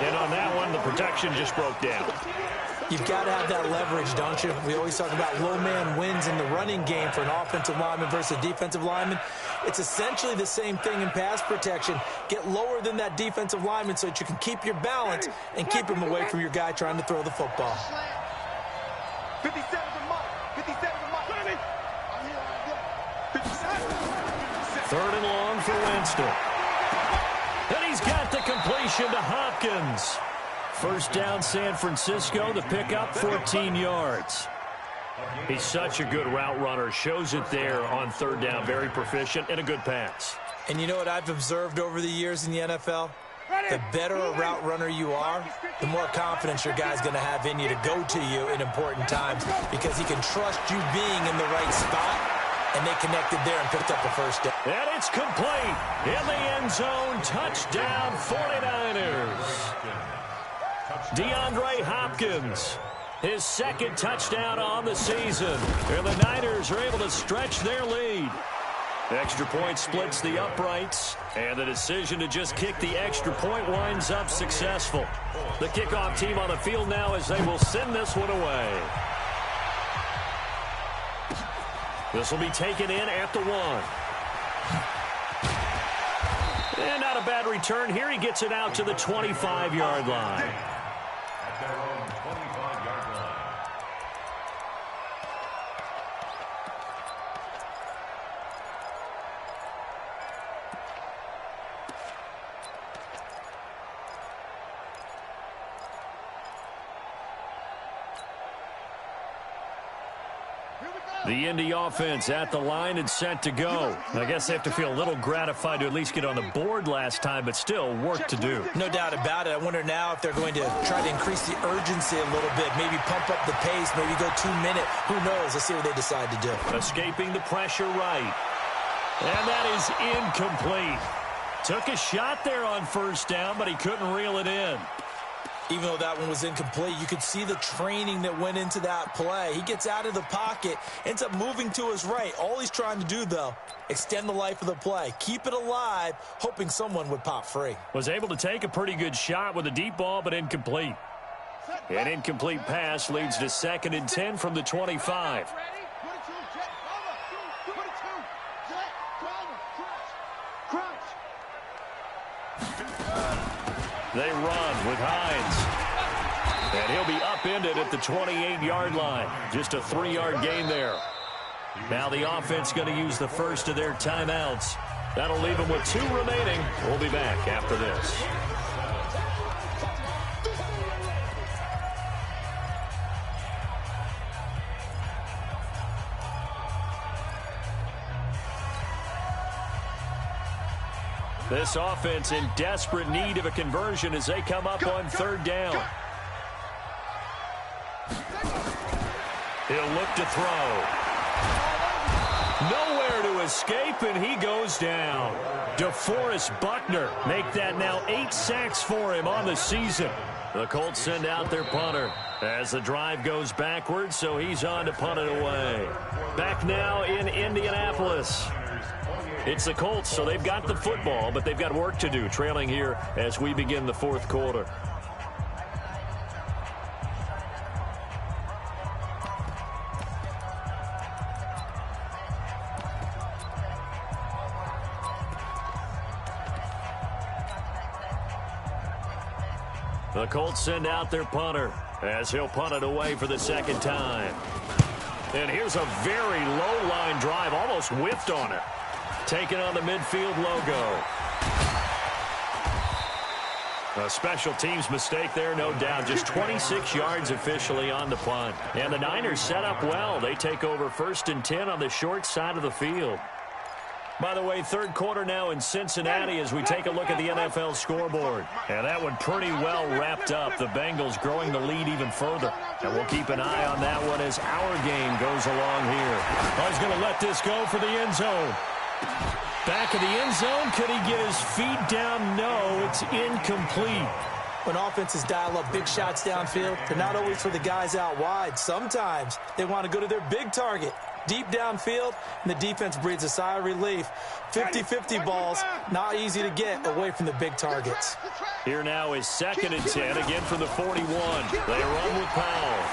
And on that one, the protection just broke down. You've got to have that leverage, don't you? We always talk about low man wins in the running game for an offensive lineman versus a defensive lineman. It's essentially the same thing in pass protection. Get lower than that defensive lineman so that you can keep your balance and keep him away from your guy trying to throw the football. 57 to Mike. 57 to Mike. 3rd and long for Winston. And he's got the completion to Hopkins. First down San Francisco, the pickup 14 yards. He's such a good route runner. Shows it there on 3rd down. Very proficient and a good pass. And you know what I've observed over the years in the NFL? The better a route runner you are, the more confidence your guy's going to have in you to go to you in important times because he can trust you being in the right spot. And they connected there and picked up the first down. And it's complete. In the end zone, touchdown 49ers. DeAndre Hopkins, his 2nd touchdown on the season. And the Niners are able to stretch their lead. Extra point splits the uprights. And the decision to just kick the extra point winds up successful. The kickoff team on the field now as they will send this one away. This will be taken in at the 1. And not a bad return here. He gets it out to the 25-yard line. At their own 25-yard line. The Indy offense at the line and set to go. I guess they have to feel a little gratified to at least get on the board last time, but still work to do. No doubt about it. I wonder now if they're going to try to increase the urgency a little bit, maybe pump up the pace, maybe go 2 minute. Who knows? Let's see what they decide to do. Escaping the pressure right. And that is incomplete. Took a shot there on 1st down, but he couldn't reel it in. Even though that one was incomplete, you could see the training that went into that play. He gets out of the pocket, ends up moving to his right. All he's trying to do, though, extend the life of the play. Keep it alive, hoping someone would pop free. Was able to take a pretty good shot with a deep ball, but incomplete. An incomplete pass leads to 2nd and 10 from the 25. They run with Hines. And he'll be upended at the 28-yard line. Just a 3-yard gain there. Now the offense going to use the first of their timeouts. That'll leave them with 2 remaining. We'll be back after this. This offense in desperate need of a conversion as they come up on 3rd down. He'll look to throw. Nowhere to escape, and he goes down. DeForest Buckner make that now 8 sacks for him on the season. The Colts send out their punter as the drive goes backwards, so he's on to punt it away. Back now in Indianapolis. It's the Colts, so they've got the football, but they've got work to do, trailing here as we begin the fourth quarter. The Colts send out their punter as he'll punt it away for the second time. And here's a very low-line drive, almost whiffed on it. Taking on the midfield logo. A special teams mistake there, no doubt. Just 26 yards officially on the punt. And the Niners set up well. They take over 1st and 10 on the short side of the field. By the way, third quarter now in Cincinnati as we take a look at the NFL scoreboard. And that one pretty well wrapped up. The Bengals growing the lead even further. And we'll keep an eye on that one as our game goes along here. Oh, he's going to let this go for the end zone. Back of the end zone. Could he get his feet down? No, it's incomplete. When offenses dial up big shots downfield, they're not always for the guys out wide. Sometimes they want to go to their big target. Deep downfield, and the defense breathes a sigh of relief. 50-50 balls, not easy to get away from the big targets. Here now is 2nd and 10, again from the 41. They run with Powell.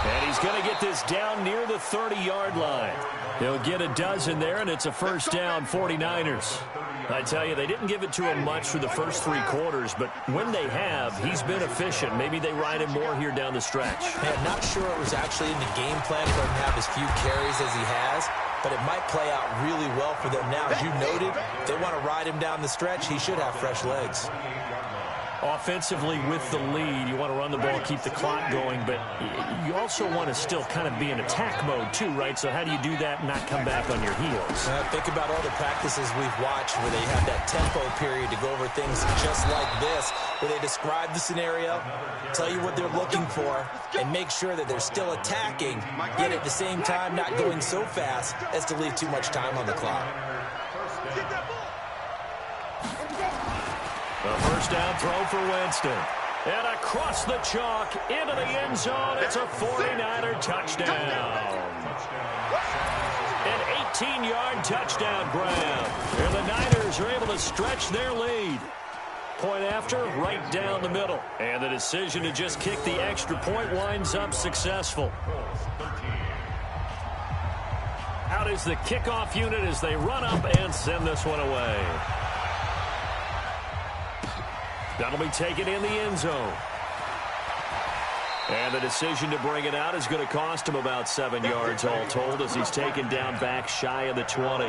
And he's going to get this down near the 30-yard line. He'll get a dozen there, and it's a first down, 49ers. I tell you, they didn't give it to him much for the first 3 quarters, but when they have, he's been efficient. Maybe they ride him more here down the stretch. I'm not sure it was actually in the game plan for him to have as few carries as he has, but it might play out really well for them now. As you noted, if they want to ride him down the stretch, he should have fresh legs. Offensively with the lead, you want to run the ball, keep the clock going, but you also want to still kind of be in attack mode too, right? So how do you do that and not come back on your heels? Think about all the practices we've watched where they have that tempo period to go over things just like this, where they describe the scenario, tell you what they're looking for, and make sure that they're still attacking, yet at the same time not going so fast as to leave too much time on the clock. A first down throw for Winston. And across the chalk into the end zone. It's a 49er touchdown. An 18-yard touchdown grab. And the Niners are able to stretch their lead. Point after, right down the middle. And the decision to just kick the extra point winds up successful. Out is the kickoff unit as they run up and send this one away. That'll be taken in the end zone. And the decision to bring it out is going to cost him about 7 yards all told as he's taken down back shy of the 20.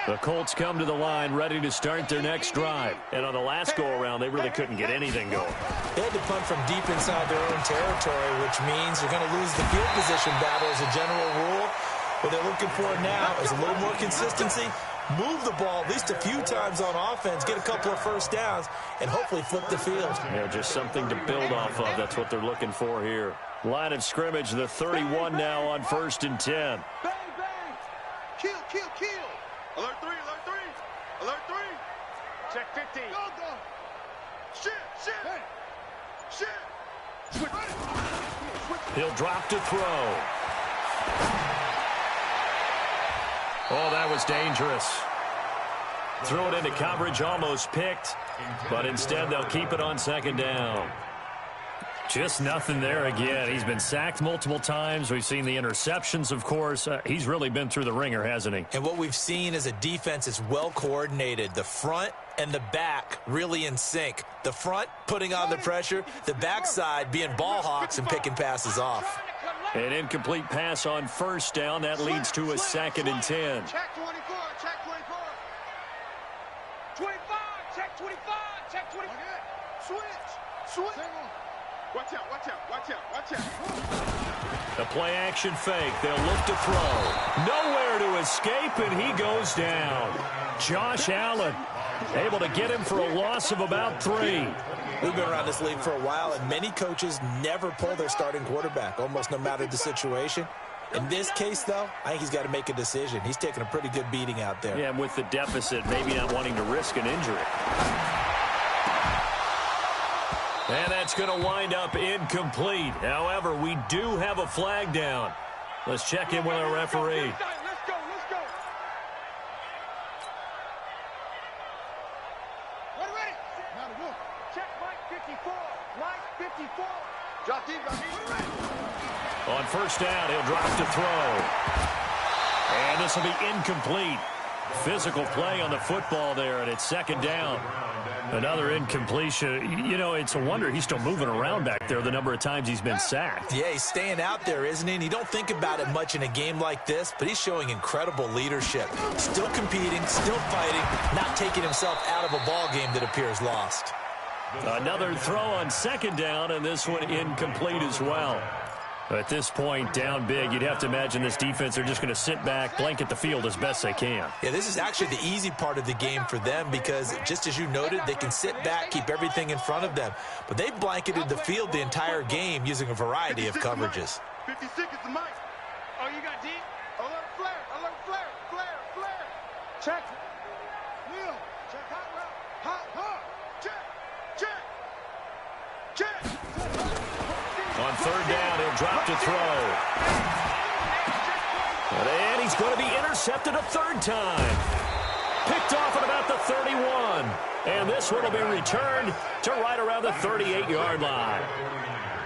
The Colts come to the line ready to start their next drive. And on the last go-around, they really couldn't get anything going. They had to punt from deep inside their own territory, which means they're going to lose the field position battle as a general rule. What they're looking for now is a little more consistency. Move the ball at least a few times on offense, get a couple of first downs, and hopefully flip the field. Yeah, just something to build off of. That's what they're looking for here. Line of scrimmage, the 31 now on 1st and 10. Bang, bang. Kill, kill, kill. Alert 3, alert 3. Alert 3. Check 50. Go, go. Shit, shit. Hey. Shit. Switch. He'll drop to throw. Oh, that was dangerous. Threw it into coverage, almost picked, but instead they'll keep it on 2nd down. Just nothing there again. He's been sacked multiple times. We've seen the interceptions, of course. He's really been through the ringer, hasn't he? And what we've seen is a defense is well coordinated. The front and the back really in sync. The front putting on the pressure, the backside being ball hawks and picking passes off. An incomplete pass on 1st down. That leads to a 2nd and 10. Check 24, check 24. 25, check 25, check 25. Switch. Watch out, watch out, watch out, watch out. The play action fake. They'll look to throw. Nowhere to escape, and he goes down. Josh Allen able to get him for a loss of about 3. We've been around this league for a while, and many coaches never pull their starting quarterback, almost no matter the situation. In this case, though, I think he's got to make a decision. He's taking a pretty good beating out there. Yeah, and with the deficit, maybe not wanting to risk an injury. And that's going to wind up incomplete. However, we do have a flag down. Let's check in with our referee. Let's go. Ready? Now to go. Check Mike 54. Mike 54. Drop deep. On first down, he'll drop to throw. And this will be incomplete. Physical play on the football there, and it's second down. Another incompletion. You know, it's a wonder he's still moving around back there the number of times he's been sacked. Yeah, he's staying out there, isn't he? And you don't think about it much in a game like this, but he's showing incredible leadership. Still competing, still fighting, not taking himself out of a ball game that appears lost. Another throw on second down, and this one incomplete as well. At this point, down big, you'd have to imagine this defense are just going to sit back, blanket the field as best they can. Yeah, this is actually the easy part of the game for them because, just as you noted, they can sit back, keep everything in front of them. But they've blanketed the field the entire game using a variety of coverages. 56 is the mic. Oh, you got deep? Alert flare. Check. Wheel. Check hot route. Check. On third down, he'll drop to throw. And he's going to be intercepted a third time. Picked off at about the 31. And this one will be returned to right around the 38-yard line.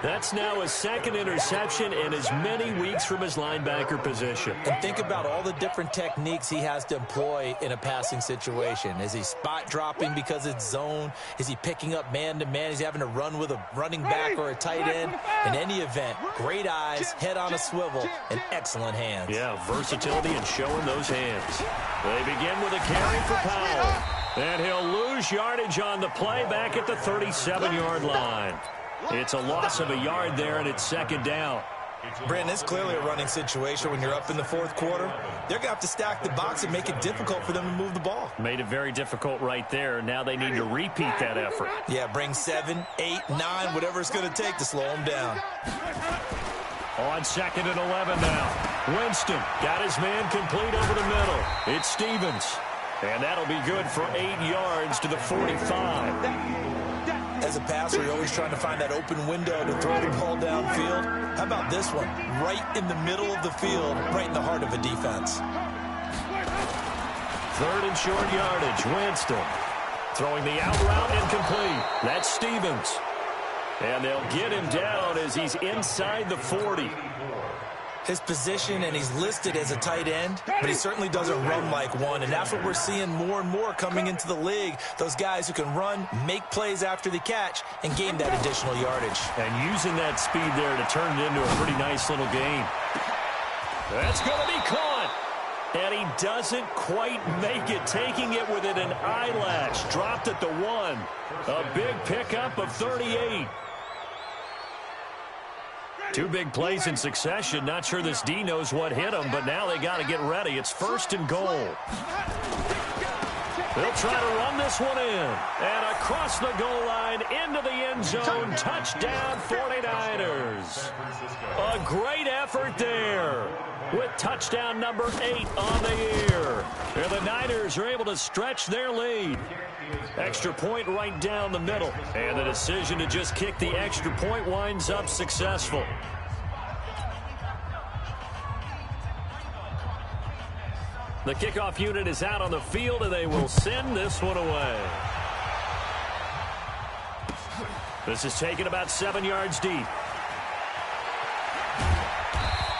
That's now his second interception in as many weeks from his linebacker position. And think about all the different techniques he has to employ in a passing situation. Is he spot dropping because it's zone? Is he picking up man-to-man? Is he having to run with a running back or a tight end? In any event, great eyes, head on a swivel, and excellent hands. Yeah, versatility and showing those hands. They begin with a carry for Powell. And he'll lose yardage on the play back at the 37-yard line. It's a loss of a yard there, and it's second down. Brandon, it's clearly a running situation when you're up in the fourth quarter. They're going to have to stack the box and make it difficult for them to move the ball. Made it very difficult right there. Now they need to repeat that effort. Yeah, bring 7, 8, 9, whatever it's going to take to slow them down. On second and 11 now. Winston got his man complete over the middle. It's Stevens. And that'll be good for 8 yards to the 45. As a passer, you're always trying to find that open window to throw the ball downfield. How about this one? Right in the middle of the field, right in the heart of a defense. Third and short yardage. Winston throwing the out route incomplete. That's Stevens. And they'll get him down as he's inside the 40. His position, and he's listed as a tight end, but he certainly doesn't run like one, and that's what we're seeing more and more coming into the league. Those guys who can run, make plays after the catch, and gain that additional yardage. And using that speed there to turn it into a pretty nice little gain. That's going to be caught. And he doesn't quite make it, taking it within an eyelash. Dropped at the 1. A big pickup of 38. 2 big plays in succession. Not sure this D knows what hit him, but now they got to get ready. It's first and goal. They'll try to run this one in. And across the goal line, into the end zone. Touchdown, 49ers. A great effort there with touchdown number 8 on the year. And the Niners are able to stretch their lead. Extra point right down the middle. And the decision to just kick the extra point winds up successful. The kickoff unit is out on the field, and they will send this one away. This is taken about 7 yards deep.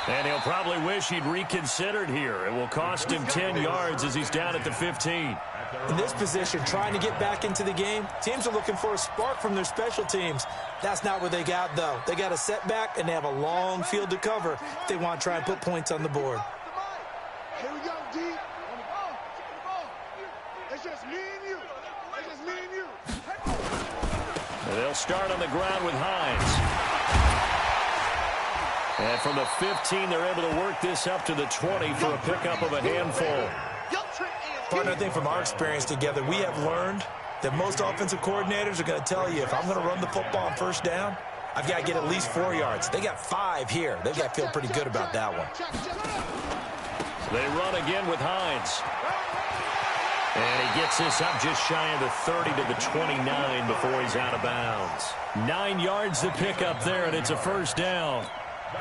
And he'll probably wish he'd reconsidered here. It will cost him 10 yards as he's down at the 15. In this position, trying to get back into the game, teams are looking for a spark from their special teams. That's not what they got, though. They got a setback, and they have a long field to cover if they want to try and put points on the board. Here we go, D. On the ball. It's just me and you. It's just me and you. And they'll start on the ground with Hines. And from the 15, they're able to work this up to the 20 for a pickup of a handful. Partner, I think from our experience together, we have learned that most offensive coordinators are going to tell you, if I'm going to run the football on first down, I've got to get at least 4 yards. They got 5 here. They've got to feel pretty good about that one. They run again with Hines. And he gets this up just shy of the 30 to the 29 before he's out of bounds. 9 yards to pick up there, and it's a first down.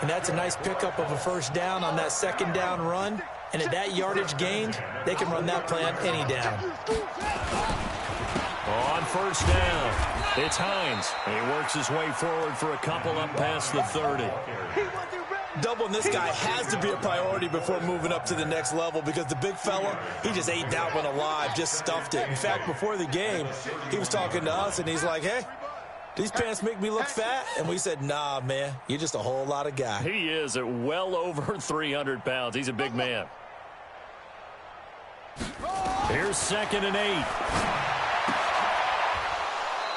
And that's a nice pickup of a first down on that second down run. And at that yardage gained, they can run that play on any down. On first down, it's Hines. And he works his way forward for a couple up past the 30. Doubling this guy has to be a priority before moving up to the next level, because the big fella, he just ate that one alive, just stuffed it. In fact, before the game, he was talking to us, and he's like, hey, these pants make me look fat? And we said, nah, man, you're just a whole lot of guy. He is at well over 300 pounds. He's a big man. Here's 2nd and 8.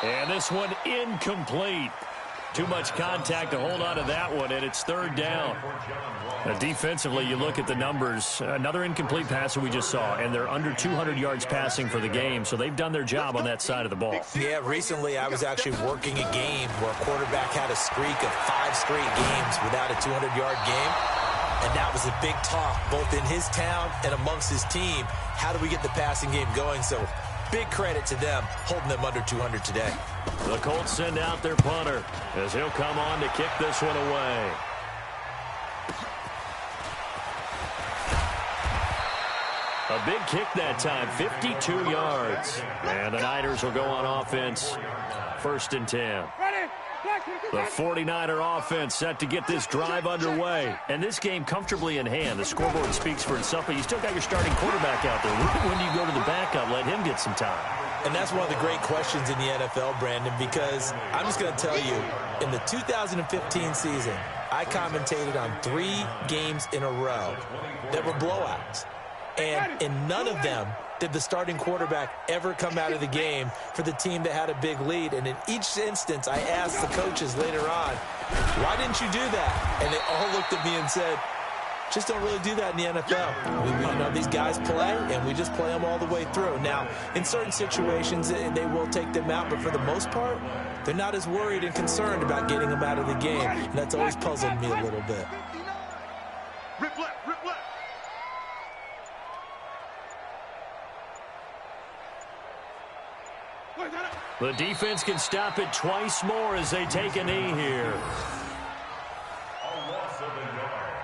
And this one incomplete. Too much contact to hold on to that one, and it's 3rd down. Defensively, you look at the numbers. Another incomplete pass that we just saw, and they're under 200 yards passing for the game, so they've done their job on that side of the ball. Yeah, recently I was actually working a game where a quarterback had a streak of 5 straight games without a 200-yard game, and that was a big talk both in his town and amongst his team. How do we get the passing game going? So big credit to them holding them under 200 today. The Colts send out their punter as he'll come on to kick this one away. A big kick that time, 52 yards. And the Niners will go on offense, 1st and 10. The 49er offense set to get this drive underway. And this game comfortably in hand. The scoreboard speaks for itself, but you still got your starting quarterback out there. When do you go to the backup, let him get some time? And that's one of the great questions in the NFL, Brandon, because I'm just going to tell you, in the 2015 season, I commentated on 3 games in a row that were blowouts. And in none of them did the starting quarterback ever come out of the game for the team that had a big lead. And in each instance, I asked the coaches later on, why didn't you do that? And they all looked at me and said, just don't really do that in the NFL. These guys play, and we just play them all the way through. Now, in certain situations, they will take them out, but for the most part, they're not as worried and concerned about getting them out of the game. And that's always puzzled me a little bit. Rip left, rip left. The defense can stop it twice more as they take a knee here. A loss of a yard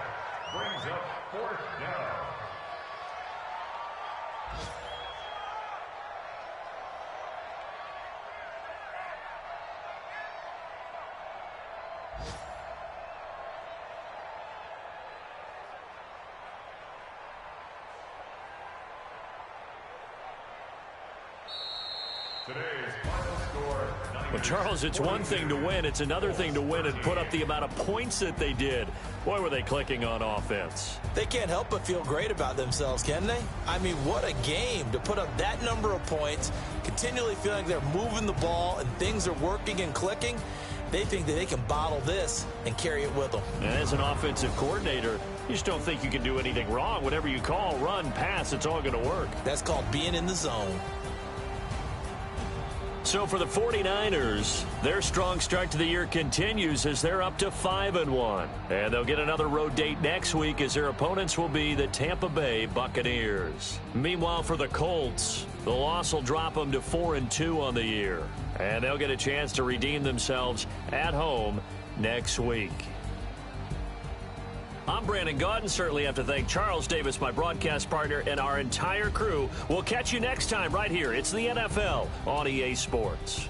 brings up 4th down. Today's final score. Well, Charles, it's one thing to win. It's another thing to win and put up the amount of points that they did. Boy, were they clicking on offense. They can't help but feel great about themselves, can they? I mean, what a game to put up that number of points, continually feeling they're moving the ball and things are working and clicking. They think that they can bottle this and carry it with them. And as an offensive coordinator, you just don't think you can do anything wrong. Whatever you call, run, pass, it's all going to work. That's called being in the zone. So for the 49ers, their strong start to the year continues as they're up to 5-1. And they'll get another road date next week as their opponents will be the Tampa Bay Buccaneers. Meanwhile, for the Colts, the loss will drop them to 4-2 on the year. And they'll get a chance to redeem themselves at home next week. I'm Brandon Gaudin. Certainly have to thank Charles Davis, my broadcast partner, and our entire crew. We'll catch you next time right here. It's the NFL on EA Sports.